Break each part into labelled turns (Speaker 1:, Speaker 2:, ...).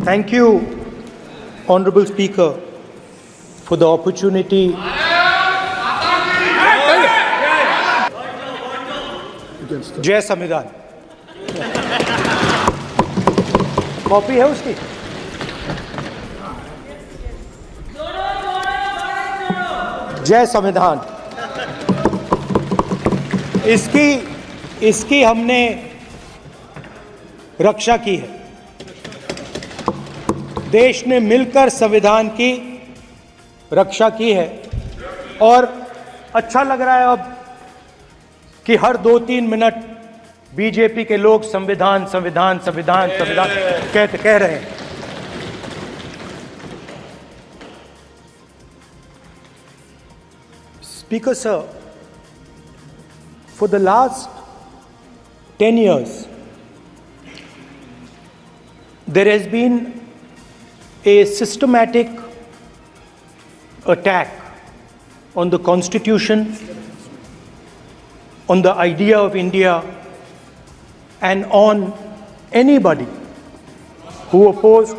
Speaker 1: Thank you, Honorable Speaker, for the opportunity. जय संविधान। Copy है उसकी? जय संविधान। इसकी हमने रक्षा की है। देश ने मिलकर संविधान की रक्षा की है और अच्छा लग रहा है अब कि हर 2-3 मिनट बीजेपी के लोग संविधान संविधान संविधान संविधान कह रहे हैं। Speaker sir, for the last 10 years, there has been a systematic attack on the Constitution, on the idea of India, and on anybody who opposed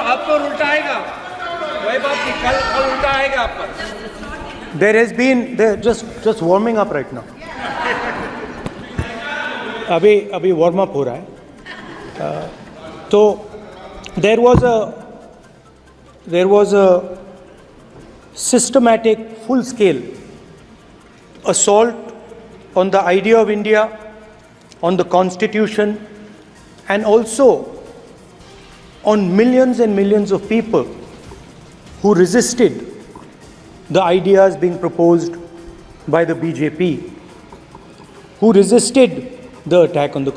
Speaker 2: आप पर उल्टा आएगा, वही बात नहीं, कल उल्टा आएगा आप पर।
Speaker 1: There has been, just warming up right now. अभी वार्म अप हो रहा है। तो there was a systematic, full-scale assault on the idea of India, on the Constitution, and also on millions and millions of people who resisted the ideas being proposed by the BJP, who resisted the attack on the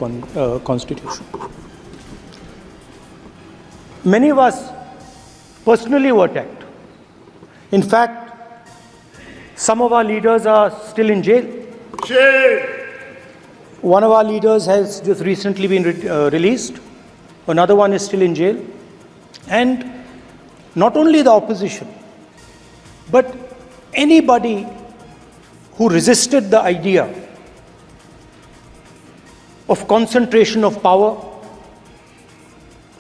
Speaker 1: Constitution. Many of us personally were attacked. In fact, some of our leaders are still in jail. One of our leaders has just recently been released. Another one is still in jail. And not only the opposition, but anybody who resisted the idea of concentration of power,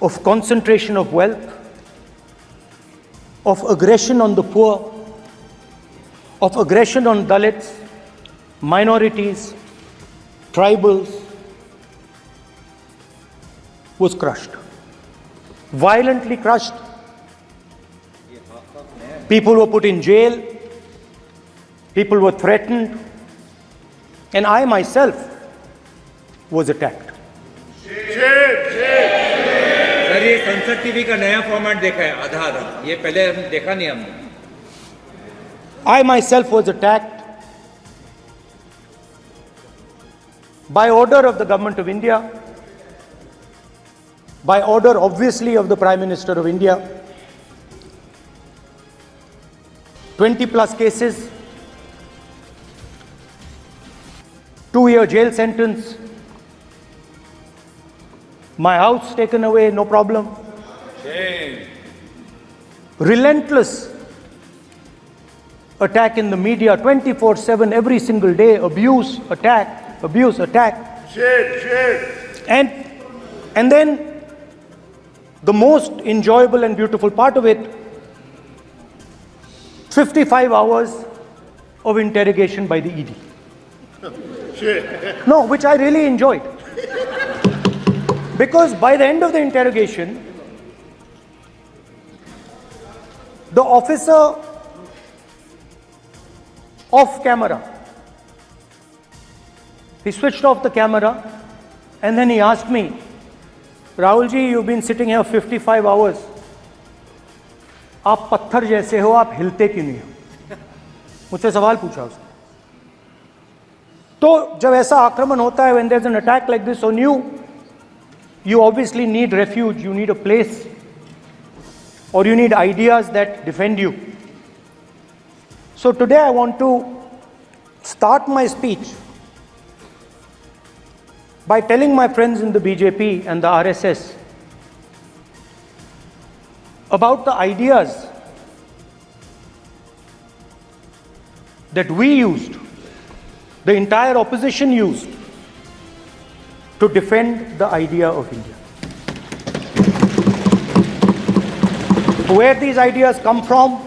Speaker 1: of concentration of wealth, of aggression on the poor, of aggression on Dalits, minorities, tribals, was crushed, violently crushed. People were put in jail, people were threatened, and I myself was attacked.
Speaker 2: Sir, ये संसद TV का नया format देखा है, आधा, ये पहले हम देखा नहीं हमने।
Speaker 1: I myself was attacked by order of the Government of India, by order obviously of the Prime Minister of India. 20 plus cases, 2-year jail sentence, my house taken away, no problem.
Speaker 2: Shame.
Speaker 1: Relentless attack in the media, 24/7, every single day, abuse, attack.
Speaker 2: Shame.
Speaker 1: And then the most enjoyable and beautiful part of it, 55 hours of interrogation by the ED. No, which I really enjoyed. Because by the end of the interrogation, the officer off camera, he switched off the camera and then he asked me, Rahul ji, you've been sitting here 55 hours. आप पत्थर जैसे हो, आप हिलते क्यों नहीं हो? मुझसे सवाल पूछा उसने। तो जब ऐसा आक्रमण होता है, when there's an attack like this on you, you obviously need refuge, you need a place, or you need ideas that defend you. So today I want to start my speech by telling my friends in the BJP and the RSS about the ideas that we used, the entire opposition used, to defend the idea of India. Where these ideas come from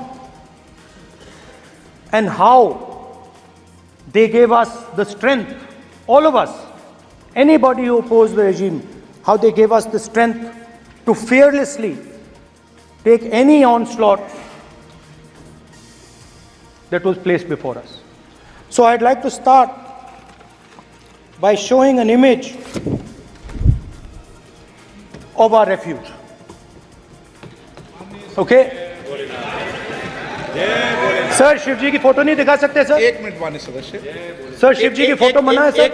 Speaker 1: and how they gave us the strength, all of us, anybody who opposed the regime, how they gave us the strength to fearlessly take any onslaught that was placed before us. So I'd like to start by showing an image of our refuge. Okay? Sir Shiv ji की photo नहीं दिखा सकते sir?
Speaker 3: एक minute माननीय सदस्य।
Speaker 1: Sir Shiv ji की photo मना है सर?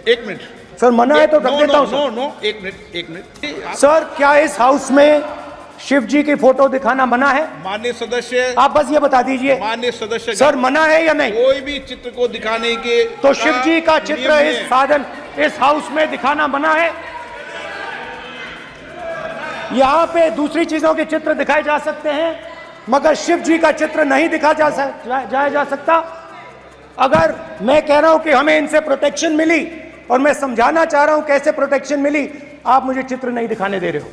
Speaker 3: एक मिनट
Speaker 1: सर मना है तो रख देता हूं सर।
Speaker 3: नो एक मिनट
Speaker 1: सर क्या इस हाउस में शिव जी की फोटो दिखाना मना है?
Speaker 3: माननीय सदस्य,
Speaker 1: आप बस ये बता दीजिए
Speaker 3: माननीय सदस्य
Speaker 1: सर मना है या नहीं?
Speaker 3: कोई भी चित्र को दिखाने के
Speaker 1: तो शिव जी का चित्र इस साधन इस हाउस में दिखाना मना है? यहाँ पे दूसरी चीजों के चित्र दिखाए जा सकते हैं मगर शिव जी का चित्र नहीं दिखा जा सकता। अगर मैं कह रहा हूं कि हमें इनसे प्रोटेक्शन मिली और मैं समझाना चाह रहा हूं कैसे प्रोटेक्शन मिली, आप मुझे चित्र नहीं दिखाने दे रहे हो।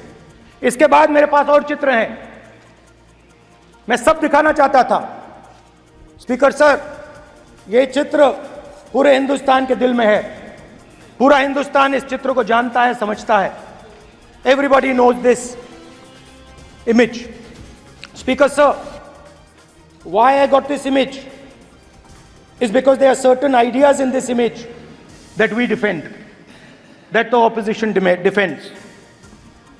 Speaker 1: इसके बाद मेरे पास और चित्र हैं, मैं सब दिखाना चाहता था। स्पीकर सर, ये चित्र पूरे हिंदुस्तान के दिल में है, पूरा हिंदुस्तान इस चित्र को जानता है, समझता है। Everybody knows this image. Speaker sir, why I got this image is because there are certain ideas in this image that we defend, that the opposition defends.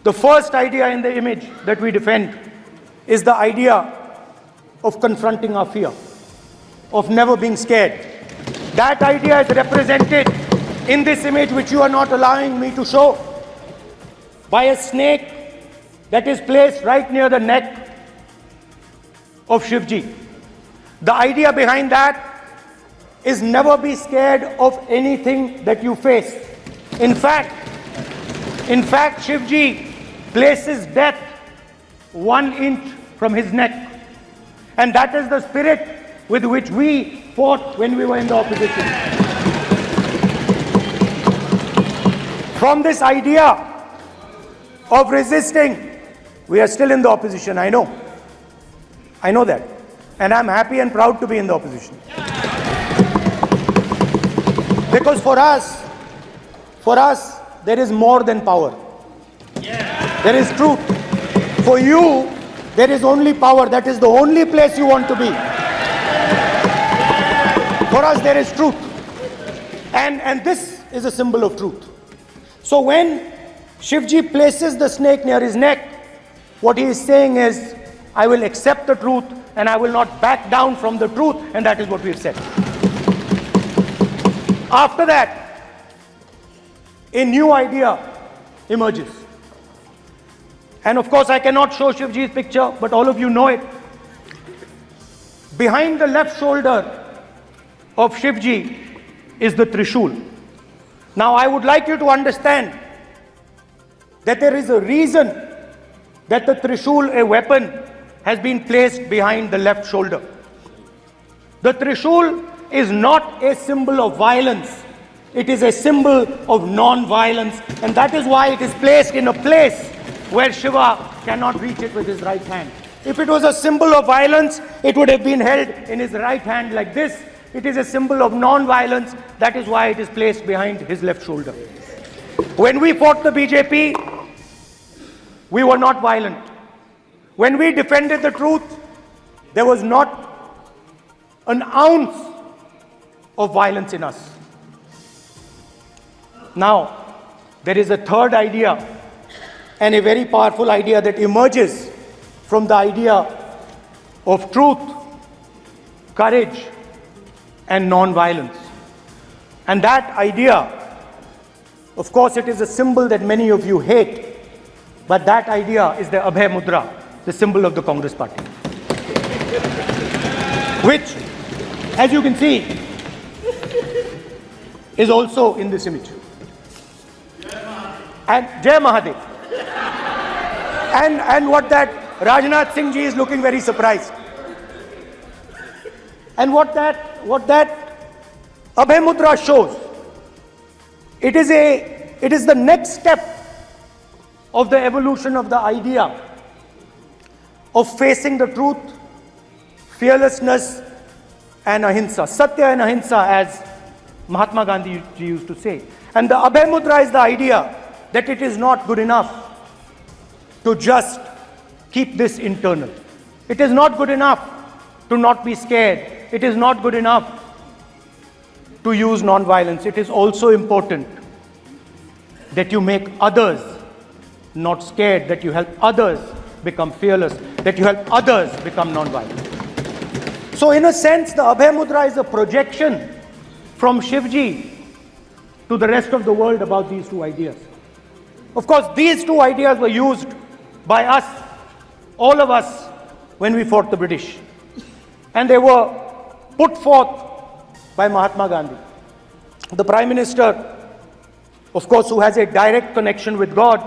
Speaker 1: The first idea in the image that we defend is the idea of confronting our fear, of never being scared. That idea is represented in this image which you are not allowing me to show, by a snake that is placed right near the neck of Shivji. The idea behind that is never be scared of anything that you face. In fact, Shivji places death 1 inch from his neck. And that is the spirit with which we fought when we were in the opposition. From this idea of resisting, we are still in the opposition, I know that, and I'm happy and proud to be in the opposition. Because for us there is more than power. There is truth. For you there is only power. That is the only place you want to be. For us there is truth, and this is a symbol of truth. So when Shivji places the snake near his neck, what he is saying is, I will accept the truth and I will not back down from the truth, and that is what we have said. After that, a new idea emerges. And of course, I cannot show Shivji's picture, but all of you know it. Behind the left shoulder of Shivji is the Trishul. Now, I would like you to understand that there is a reason that the Trishul, a weapon, has been placed behind the left shoulder. The Trishul is not a symbol of violence. It is a symbol of non-violence, and that is why it is placed in a place where Shiva cannot reach it with his right hand. If it was a symbol of violence, it would have been held in his right hand like this. It is a symbol of non-violence. That is why it is placed behind his left shoulder. When we fought the BJP, we were not violent. When we defended the truth, there was not an ounce of violence in us. Now, there is a third idea, and a very powerful idea that emerges from the idea of truth, courage, and non-violence. And that idea, of course, it is a symbol that many of you hate, but that idea is the Abhay Mudra, the symbol of the Congress party, which, as you can see, is also in this image. And Jai Mahadev. And what that Rajnath Singh ji is looking very surprised. And what that Abhay Mudra shows, it is the next step of the evolution of the idea of facing the truth, fearlessness and ahimsa. Satya and ahimsa, as Mahatma Gandhi ji used to say. And the Abhay Mudra is the idea that it is not good enough to just keep this internal. It is not good enough to not be scared. It is not good enough to use non-violence. It is also important that you make others not scared, that you help others become fearless, that you help others become non-violent. So in a sense, the Abhay Mudra is a projection from Shivji to the rest of the world about these two ideas. Of course, these two ideas were used by us, all of us, when we fought the British. And they were put forth by Mahatma Gandhi. The Prime Minister, of course, who has a direct connection with God,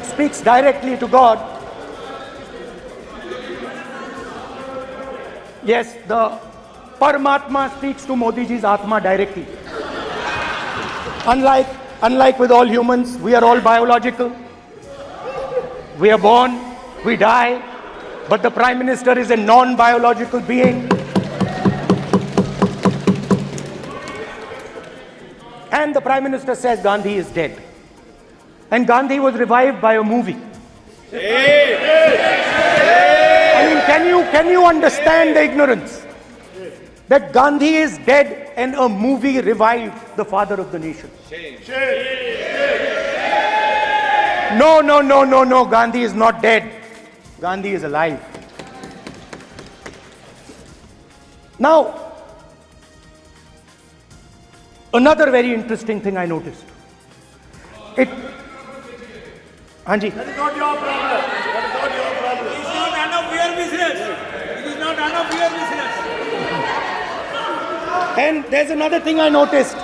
Speaker 1: speaks directly to God. Yes, the Paramatma speaks to Modi ji's Atma directly. Unlike with all humans, we are all biological. We are born, we die, but the Prime Minister is a non-biological being. And the Prime Minister says Gandhi is dead. And Gandhi was revived by a movie. I mean, can you understand the ignorance? That Gandhi is dead and a movie revived the father of the nation. No, Gandhi is not dead. Gandhi is alive. Now, another very interesting thing I noticed. Hanji.
Speaker 4: That is not your problem. That is not your problem. It is not none of your business. It is not none of your business.
Speaker 1: And there's another thing I noticed.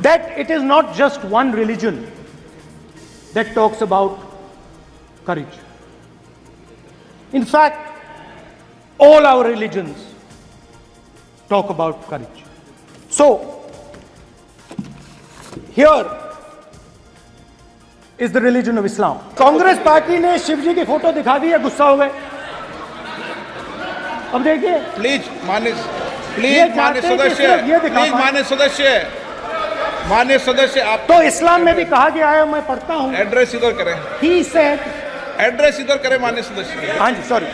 Speaker 1: That it is not just one religion that talks about courage. In fact, all our religions talk about courage. So, here is the religion of Islam. Congress party ने शिव जी की photo दिखा दी है, गुस्सा हो गए. अब देखिए,
Speaker 3: please मान्य सदस्य आप
Speaker 1: तो इस्लाम में भी कहा गया है, मैं पढ़ता हूं.
Speaker 3: एड्रेस इधर करें.
Speaker 1: He said,
Speaker 3: एड्रेस इधर करें मान्य सदस्य.
Speaker 1: हाँ जी, सॉरी.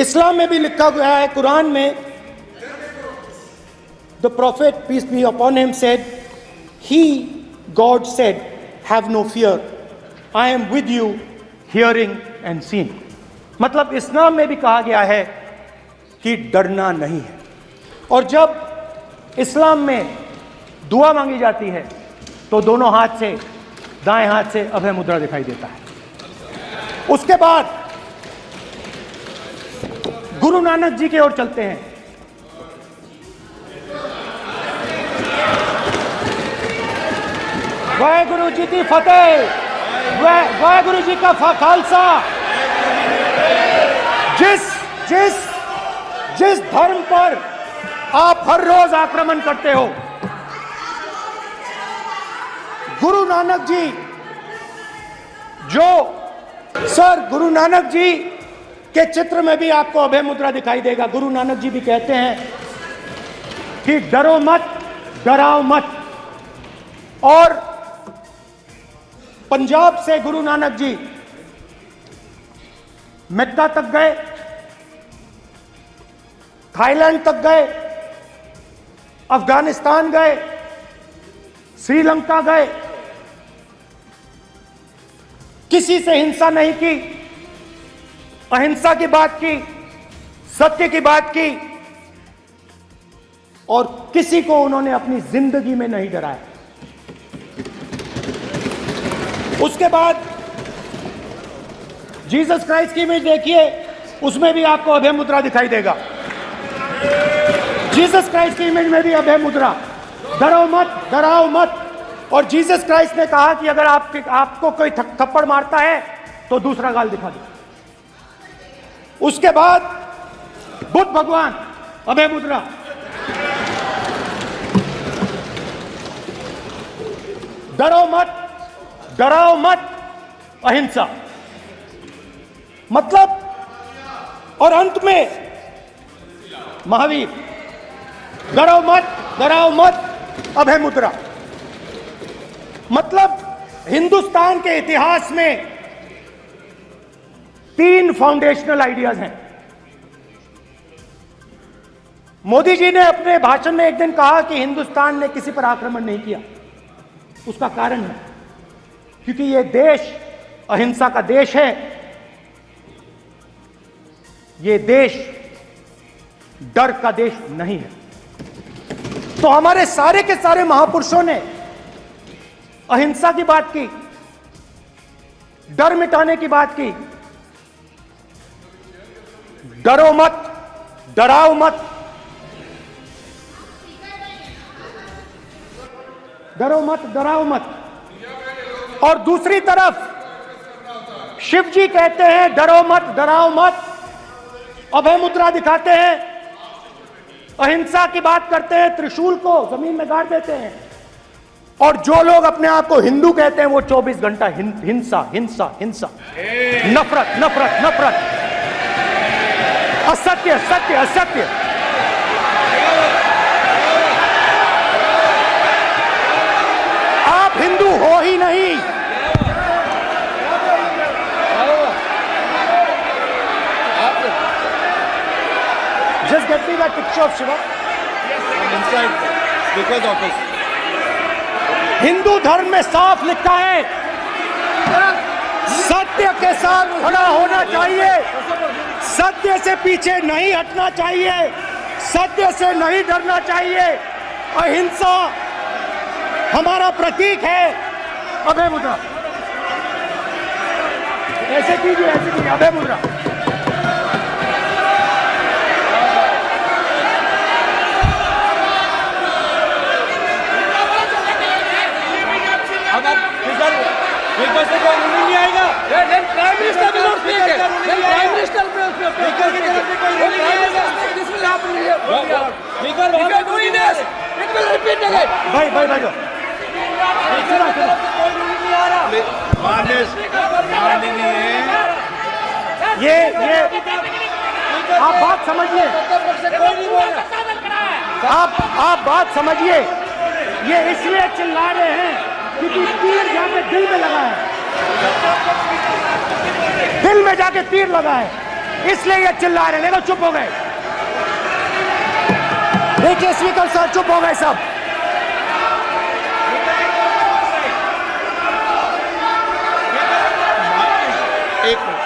Speaker 1: इस्लाम में भी लिखा गया है, कुरान में, the prophet, peace be upon him, said, God said, have no fear. I am with you, hearing and seeing. मतलब इस्लाम में भी कहा गया है कि डरना नहीं है. और जब इस्लाम में दुआ मांगी जाती है तो दोनों हाथ से, दाएं हाथ से अभय मुद्रा दिखाई देता है. उसके बाद गुरु नानक जी की ओर चलते हैं. वाहेगुरु जी की फतेह, वाहेगुरु जी का खालसा. जिस धर्म पर आप हर रोज आक्रमण करते हो, गुरु नानक जी, गुरु नानक जी के चित्र में भी आपको अभय मुद्रा दिखाई देगा. गुरु नानक जी भी कहते हैं कि डरो मत, डराओ मत. और पंजाब से गुरु नानक जी मक्का तक गए, थाईलैंड तक गए, अफगानिस्तान गए, श्रीलंका गए. किसी से हिंसा नहीं की, अहिंसा की बात की, सत्य की बात की, और किसी को उन्होंने अपनी जिंदगी में नहीं डराया. उसके बाद जीसस क्राइस्ट की इमेज देखिए, उसमें भी आपको अभय मुद्रा दिखाई देगा. जीसस क्राइस्ट की इमेज में भी अभय मुद्रा. डरो मत, डराओ मत. और जीसस क्राइस्ट ने कहा कि अगर आपको कोई थप्पड़ मारता है तो दूसरा गाल दिखा दो। उसके बाद बुद्ध भगवान, अभय मुद्रा। डराओ मत, अहिंसा। मतलब, और अंत में महावीर, डराओ मत, अभय मुद्रा। मतलब हिंदुस्तान के इतिहास में 3 फाउंडेशनल आइडियाज हैं। मोदी जी ने अपने भाषण में एक दिन कहा कि हिंदुस्तान ने किसी पर आक्रमण नहीं किया। उसका कारण है क्योंकि यह देश अहिंसा का देश है। यह देश डर का देश नहीं है। तो हमारे सारे के सारे महापुरुषों ने अहिंसा की बात की, डर मिटाने की बात की। डराओ मत। और दूसरी तरफ शिव जी कहते हैं डराओ मत, अभय मुद्रा दिखाते हैं, अहिंसा की बात करते हैं, त्रिशूल को जमीन में गाड़ देते हैं। और जो लोग अपने आप को हिंदू कहते हैं वो 24 घंटा हिंसा, नफरत, असत्य। आप हिंदू हो ही नहीं। Just get me that picture of Shiva.
Speaker 3: inside because of us.
Speaker 1: Hindu धर्म में साफ लिखा है, सत्य के साथ खड़ा होना चाहिए, सत्य से पीछे नहीं हटना चाहिए, सत्य से नहीं डरना चाहिए। अहिंसा हमारा प्रतीक है। अभय मुद्रा, ऐसे कीजिए, अभय मुद्रा।
Speaker 2: नहीं आएगा। Prime minister will not speak. Prime minister
Speaker 1: ये आप बात समझिए, आप बात समझिए। ये इसलिए चिल्ला रहे हैं क्योंकि तीर जाके दिल में लगा है, दिल में जाके तीर लगा है, इसलिए ये चिल्ला रहे हैं। देखो चुप हो गए, देखिए स्पीकर साहब चुप हो गए सब।
Speaker 3: एक मिनट।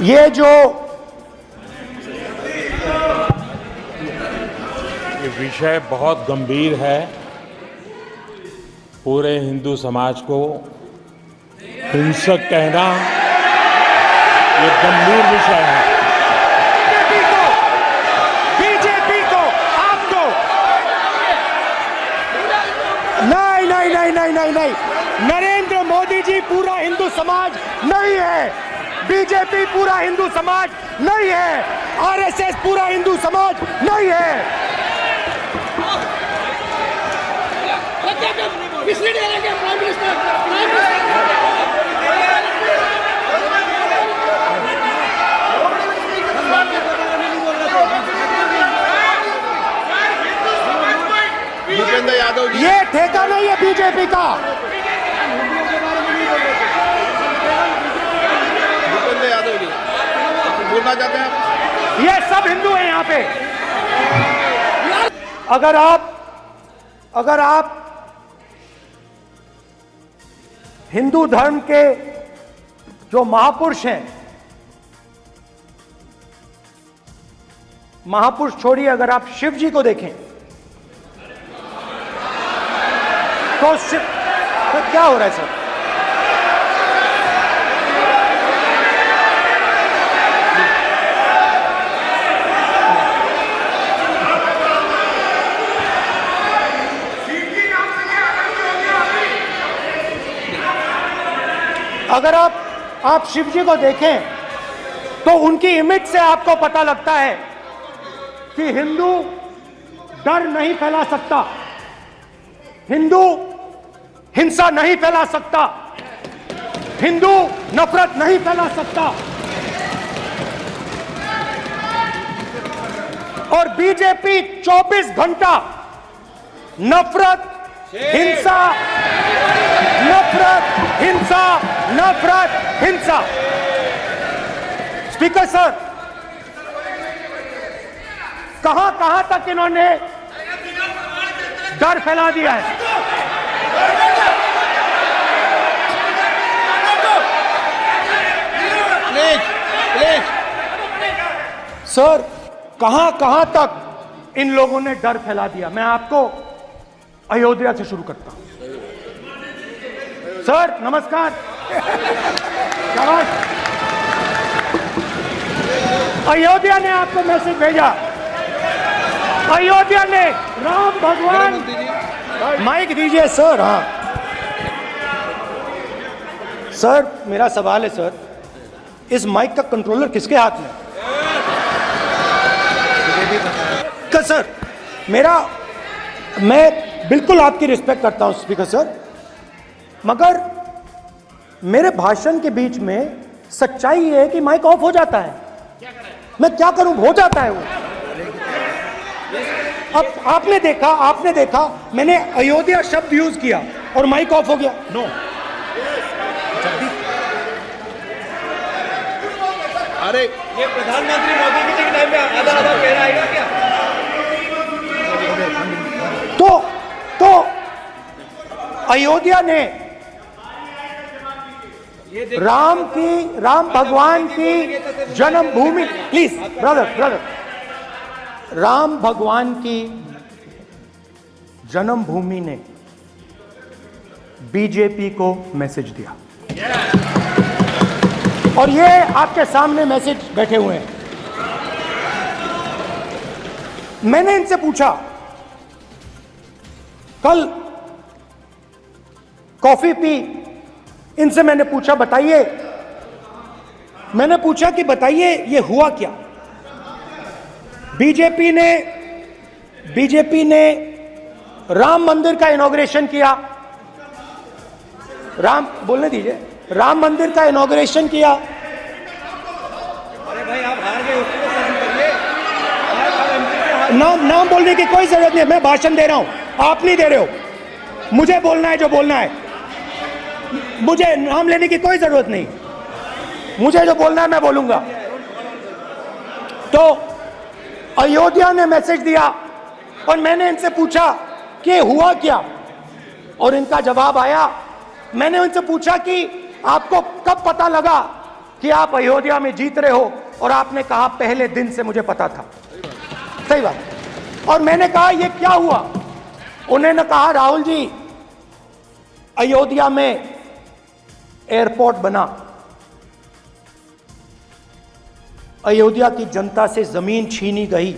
Speaker 1: ये जो
Speaker 5: ये विषय बहुत गंभीर है। पूरे हिंदू समाज को हिंसक कहना ये गंभीर विषय है।
Speaker 1: बीजेपी को आपको नहीं, नरेंद्र मोदी जी पूरा हिंदू समाज नहीं है, बीजेपी पूरा हिंदू समाज नहीं है, आरएसएस पूरा हिंदू समाज नहीं है।
Speaker 3: भूपेंद्र यादव जी,
Speaker 1: ये ठेका नहीं है बीजेपी का।
Speaker 3: भूपेंद्र यादव जी बोलना चाहते हैं आप?
Speaker 1: ये सब हिंदू हैं यहाँ पे। अगर आप हिंदू धर्म के जो महापुरुष हैं, महापुरुष छोड़िए, अगर आप शिव जी को देखें तो क्या हो रहा है सर? अगर आप शिव जी को देखें तो उनकी इमेज से आपको पता लगता है कि हिंदू डर नहीं फैला सकता, हिंदू हिंसा नहीं फैला सकता, हिंदू नफरत नहीं फैला सकता। और बीजेपी 24 घंटा नफरत, हिंसा, नफरत, हिंसा, नफरत, हिंसा। स्पीकर सर, कहां कहां तक इन्होंने डर फैला दिया है?
Speaker 3: प्लीज प्लीज
Speaker 1: सर, कहां कहां तक इन लोगों ने डर फैला दिया? मैं आपको अयोध्या से शुरू करता हूं। सर नमस्कार, शाबाश। अयोध्या ने आपको मैसेज भेजा, अयोध्या ने राम भगवान, माइक दीजिए सर। हाँ सर, मेरा सवाल है सर, इस माइक का कंट्रोलर किसके हाथ में? सर मैं बिल्कुल आपकी रिस्पेक्ट करता हूं स्पीकर सर, मगर मेरे भाषण के बीच में सच्चाई ये है कि माइक ऑफ हो जाता है। मैं क्या करूं, हो जाता है वो। अब आपने देखा मैंने अयोध्या शब्द यूज किया और माइक ऑफ हो गया। नो,
Speaker 3: अरे
Speaker 2: ये प्रधानमंत्री मोदी जी के टाइम में आधा आधा कह रहा है क्या?
Speaker 1: तो अयोध्या ने राम भगवान की जन्मभूमि, प्लीज ब्रदर, राम भगवान की जन्मभूमि ने बीजेपी को मैसेज दिया, और ये आपके सामने मैसेज बैठे हुए हैं। मैंने इनसे पूछा, कल कॉफी पी, इनसे मैंने पूछा बताइए, मैंने पूछा कि बताइए ये हुआ क्या? बीजेपी ने राम मंदिर का इनॉग्रेशन किया, बोलने दीजिए, राम मंदिर का इनॉग्रेशन किया।
Speaker 2: अरे भाई आप हार गए, उसको शासन करिए।
Speaker 1: नाम बोलने की कोई जरूरत नहीं है, मैं भाषण दे रहा हूं, आप नहीं दे रहे हो। मुझे बोलना है जो बोलना है, मुझे नाम लेने की कोई जरूरत नहीं, मुझे जो बोलना है मैं बोलूंगा। तो अयोध्या ने मैसेज दिया और मैंने इनसे पूछा कि हुआ क्या, और इनका जवाब आया। मैंने उनसे पूछा कि आपको कब पता लगा कि आप अयोध्या में जीत रहे हो, और आपने कहा पहले दिन से मुझे पता था। सही बात। और मैंने कहा ये क्या हुआ? उन्होंने कहा राहुल जी, अयोध्या में एयरपोर्ट बना, अयोध्या की जनता से जमीन छीनी गई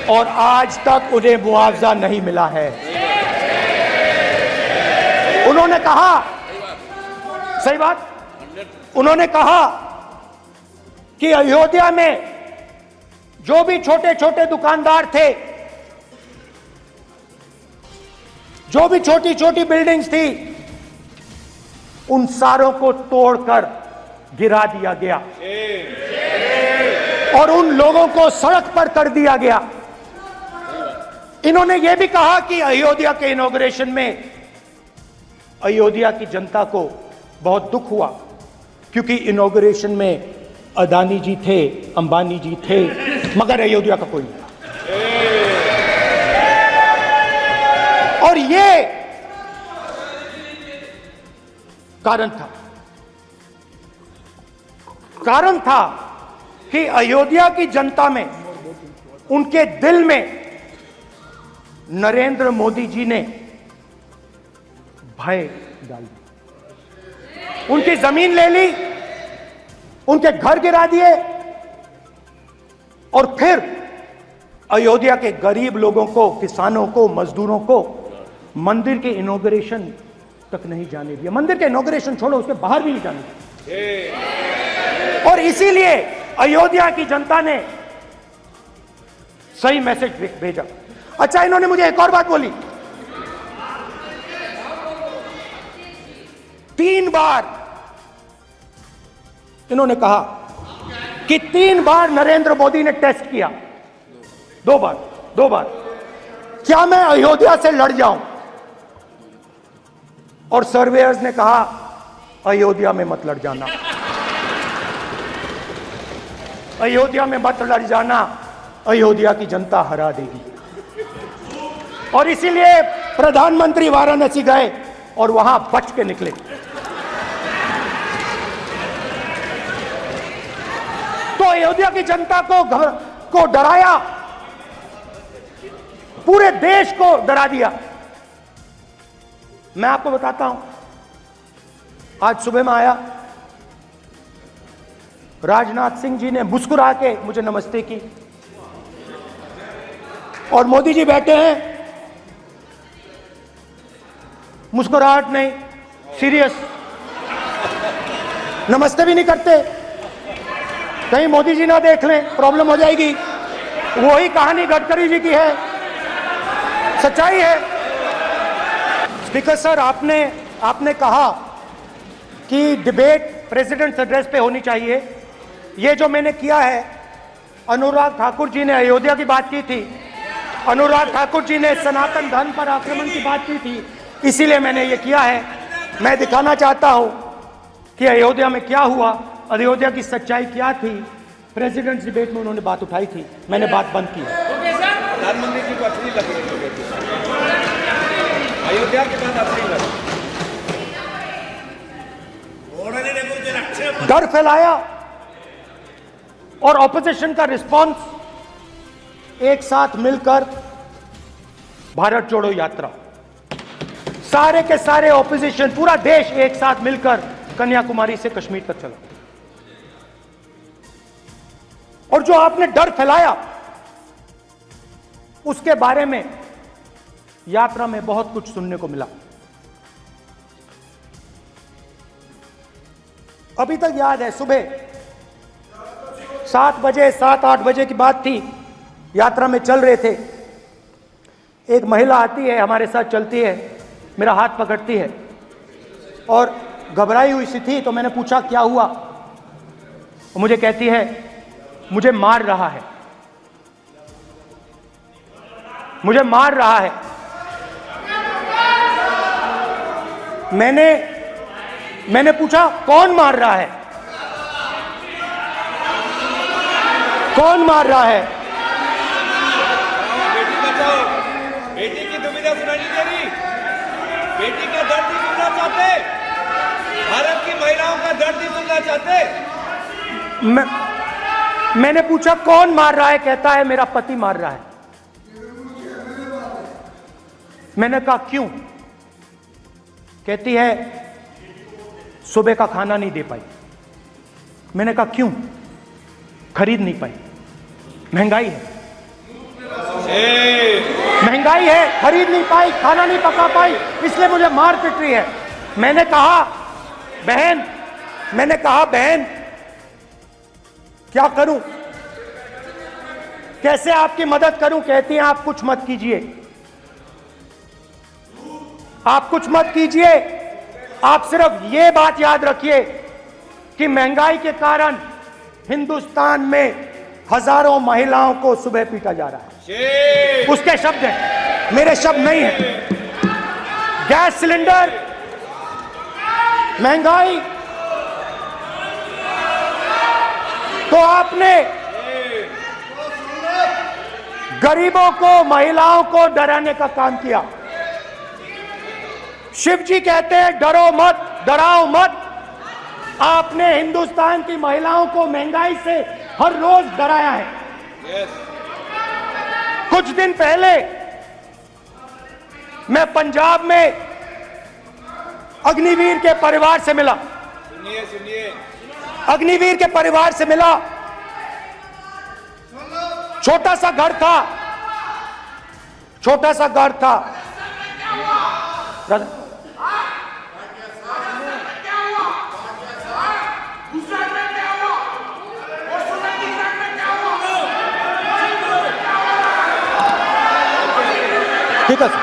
Speaker 1: और आज तक उन्हें मुआवजा नहीं मिला है। उन्होंने कहा, सही बात, उन्होंने कहा कि अयोध्या में जो भी छोटे छोटे दुकानदार थे, जो भी छोटी छोटी बिल्डिंग्स थी, उन सारों को तोड़कर गिरा दिया गया और उन लोगों को सड़क पर कर दिया गया। इन्होंने यह भी कहा कि अयोध्या के इनॉग्रेशन में अयोध्या की जनता को बहुत दुख हुआ, क्योंकि इनॉग्रेशन में अदानी जी थे, अंबानी जी थे, मगर अयोध्या का कोई नहीं। और ये कारण था कि अयोध्या की जनता में, उनके दिल में नरेंद्र मोदी जी ने भय डाल दिया। उनकी जमीन ले ली, उनके घर गिरा दिए, और फिर अयोध्या के गरीब लोगों को, किसानों को, मजदूरों को मंदिर के इनॉग्रेशन तक नहीं जाने दिया। मंदिर के इनॉग्रेशन छोड़ो, उसके बाहर भी नहीं जाने दिया। और इसीलिए अयोध्या की जनता ने सही मैसेज भेजा। अच्छा, इन्होंने मुझे एक और बात बोली, 3 बार इन्होंने कहा कि 3 बार नरेंद्र मोदी ने टेस्ट किया, 2 बार क्या मैं अयोध्या से लड़ जाऊं? और सर्वेयर्स ने कहा अयोध्या में मत लड़ जाना, अयोध्या में मत लड़ जाना, अयोध्या की जनता हरा देगी। और इसीलिए प्रधानमंत्री वाराणसी गए और वहां बच के निकले। तो अयोध्या की जनता को डराया, पूरे देश को डरा दिया। मैं आपको बताता हूं, आज सुबह में आया, राजनाथ सिंह जी ने मुस्कुरा के मुझे नमस्ते की, और मोदी जी बैठे हैं, मुस्कुराहट नहीं, सीरियस, नमस्ते भी नहीं करते, कहीं मोदी जी ना देख लें, प्रॉब्लम हो जाएगी। वही कहानी गडकरी जी की है, सच्चाई है। स्पीकर सर, आपने कहा कि डिबेट प्रेसिडेंट्स एड्रेस पे होनी चाहिए। ये जो मैंने किया है, अनुराग ठाकुर जी ने अयोध्या की बात की थी, अनुराग ठाकुर जी ने सनातन धर्म पर आक्रमण की बात की थी, इसीलिए मैंने ये किया है। मैं दिखाना चाहता हूं कि अयोध्या में क्या हुआ, अयोध्या की सच्चाई क्या थी। प्रेसिडेंट्स डिबेट में उन्होंने बात उठाई थी, मैंने बात बंद की।
Speaker 2: प्रधानमंत्री जी को अच्छी लगी अयोध्या की बात अच्छी लगी,
Speaker 1: डर फैलाया, और ऑपोजिशन का रिस्पांस एक साथ मिलकर भारत जोड़ो यात्रा, सारे के सारे ऑपोजिशन, पूरा देश एक साथ मिलकर कन्याकुमारी से कश्मीर तक चला। और जो आपने डर फैलाया, उसके बारे में यात्रा में बहुत कुछ सुनने को मिला। अभी तक याद है, सुबह 7 बजे 7-8 बजे की बात थी, यात्रा में चल रहे थे, एक महिला आती है, हमारे साथ चलती है, मेरा हाथ पकड़ती है और घबराई हुई सी थी। तो मैंने पूछा क्या हुआ, वो मुझे कहती है मुझे मार रहा है, मुझे मार रहा है। मैंने पूछा कौन मार रहा है, कौन मार रहा है?
Speaker 2: बेटी बचाओ, बेटी की दुविधा सुनाई नहीं दे रही, बेटी का दर्द नहीं सुनना चाहते, भारत की महिलाओं का दर्द नहीं सुनना चाहते।
Speaker 1: मैंने पूछा कौन मार रहा है, कहता है मेरा पति मार रहा है। मैंने कहा क्यों? कहती है सुबह का खाना नहीं दे पाई। मैंने कहा क्यों? खरीद नहीं पाई, महंगाई है, महंगाई है, खरीद नहीं पाई, खाना नहीं पका पाई, इसलिए मुझे मार पिट रही है। मैंने कहा बहन क्या करूं, कैसे आपकी मदद करूं? कहती हैं आप कुछ मत कीजिए, आप कुछ मत कीजिए, आप सिर्फ ये बात याद रखिए कि महंगाई के कारण हिंदुस्तान में हजारों महिलाओं को सुबह पीटा जा रहा है। उसके शब्द हैं, मेरे शब्द नहीं हैं। गैस सिलेंडर, महंगाई, तो आपने गरीबों को, महिलाओं को डराने का काम किया। शिव जी कहते हैं डरो मत, डराओ मत। आपने हिंदुस्तान की महिलाओं को महंगाई से हर रोज डराया है। कुछ दिन पहले मैं पंजाब में अग्निवीर के परिवार से मिला,
Speaker 2: सुनिए,
Speaker 1: अग्निवीर के परिवार से मिला। छोटा सा घर था, छोटा सा घर था, ठीक है सर।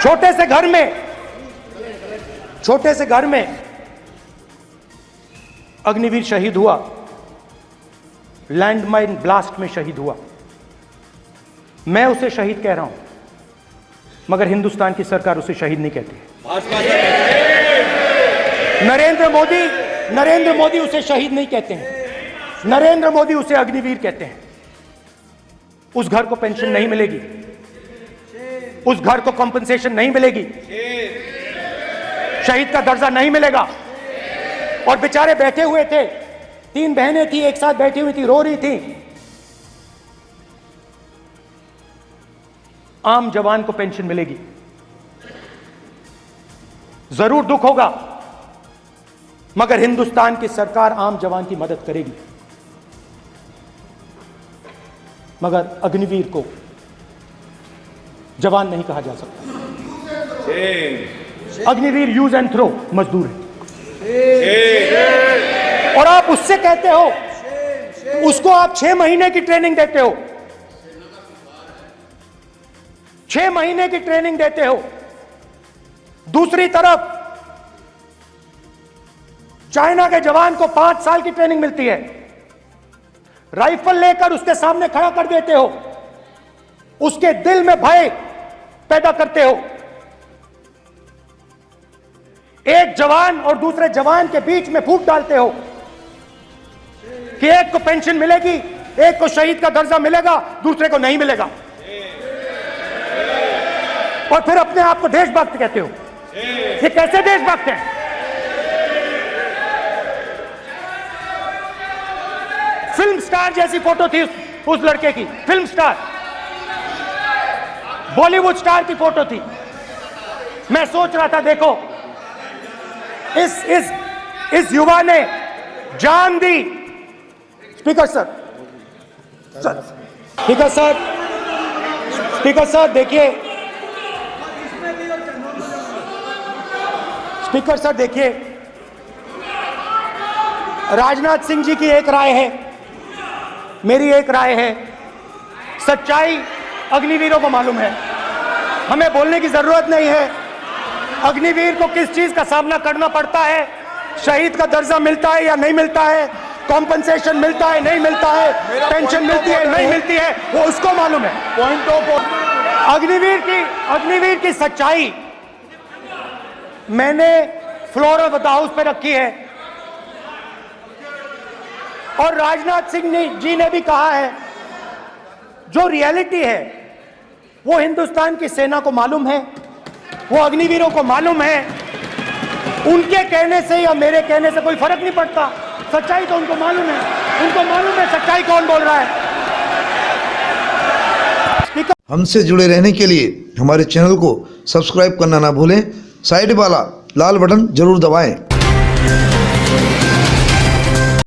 Speaker 1: छोटे से घर में अग्निवीर शहीद हुआ, लैंडमाइन ब्लास्ट में शहीद हुआ। मैं उसे शहीद कह रहा हूं, मगर हिंदुस्तान की सरकार उसे शहीद नहीं कहती। नरेंद्र मोदी उसे शहीद नहीं कहते हैं, नरेंद्र मोदी उसे अग्निवीर कहते हैं। उस घर को पेंशन नहीं मिलेगी, उस घर को कॉम्पनसेशन नहीं मिलेगी, शहीद का दर्जा नहीं मिलेगा। और बेचारे बैठे हुए थे, 3 बहनें थी, एक साथ बैठी हुई थी, रो रही थी। आम जवान को पेंशन मिलेगी, जरूर दुख होगा, मगर हिंदुस्तान की सरकार आम जवान की मदद करेगी। मगर अग्निवीर को जवान नहीं कहा जा सकता। अग्निवीर यूज एंड थ्रो मजदूर है। और आप उससे कहते हो, उसको आप 6 महीने की ट्रेनिंग देते हो, 6 महीने की ट्रेनिंग देते हो। दूसरी तरफ चाइना के जवान को 5 साल की ट्रेनिंग मिलती है, राइफल लेकर उसके सामने खड़ा कर देते हो, उसके दिल में भय पैदा करते हो। एक जवान और दूसरे जवान के बीच में फूट डालते हो कि एक को पेंशन मिलेगी, एक को शहीद का दर्जा मिलेगा, दूसरे को नहीं मिलेगा। और फिर अपने आप को देशभक्त कहते हो। ये कैसे देशभक्त हैं? फिल्म स्टार जैसी फोटो थी उस लड़के की, फिल्म स्टार, बॉलीवुड स्टार की फोटो थी। मैं सोच रहा था, देखो इस युवा ने जान दी। Speaker sir, speaker sir, speaker sir देखिए, स्पीकर सर देखिए, राजनाथ सिंह जी की एक राय है, मेरी एक राय है। सच्चाई अग्निवीरों को मालूम है, हमें बोलने की जरूरत नहीं है। अग्निवीर को किस चीज का सामना करना पड़ता है, शहीद का दर्जा मिलता है या नहीं मिलता है, कॉम्पनसेशन मिलता है नहीं मिलता है, पेंशन मिलती है नहीं मिलती है, वो उसको मालूम है। पॉइंट ऑफ अग्निवीर की सच्चाई मैंने फ्लोर ऑफ द हाउस पे रखी है। और राजनाथ सिंह जी ने भी कहा है, जो रियलिटी है वो हिंदुस्तान की सेना को मालूम है, वो अग्निवीरों को मालूम है। उनके कहने से या मेरे कहने से कोई फर्क नहीं पड़ता, सच्चाई तो उनको मालूम है, उनको मालूम है सच्चाई कौन बोल रहा है।
Speaker 6: हमसे जुड़े रहने के लिए हमारे चैनल को सब्सक्राइब करना ना भूलें, साइड वाला लाल बटन जरूर दबाएं।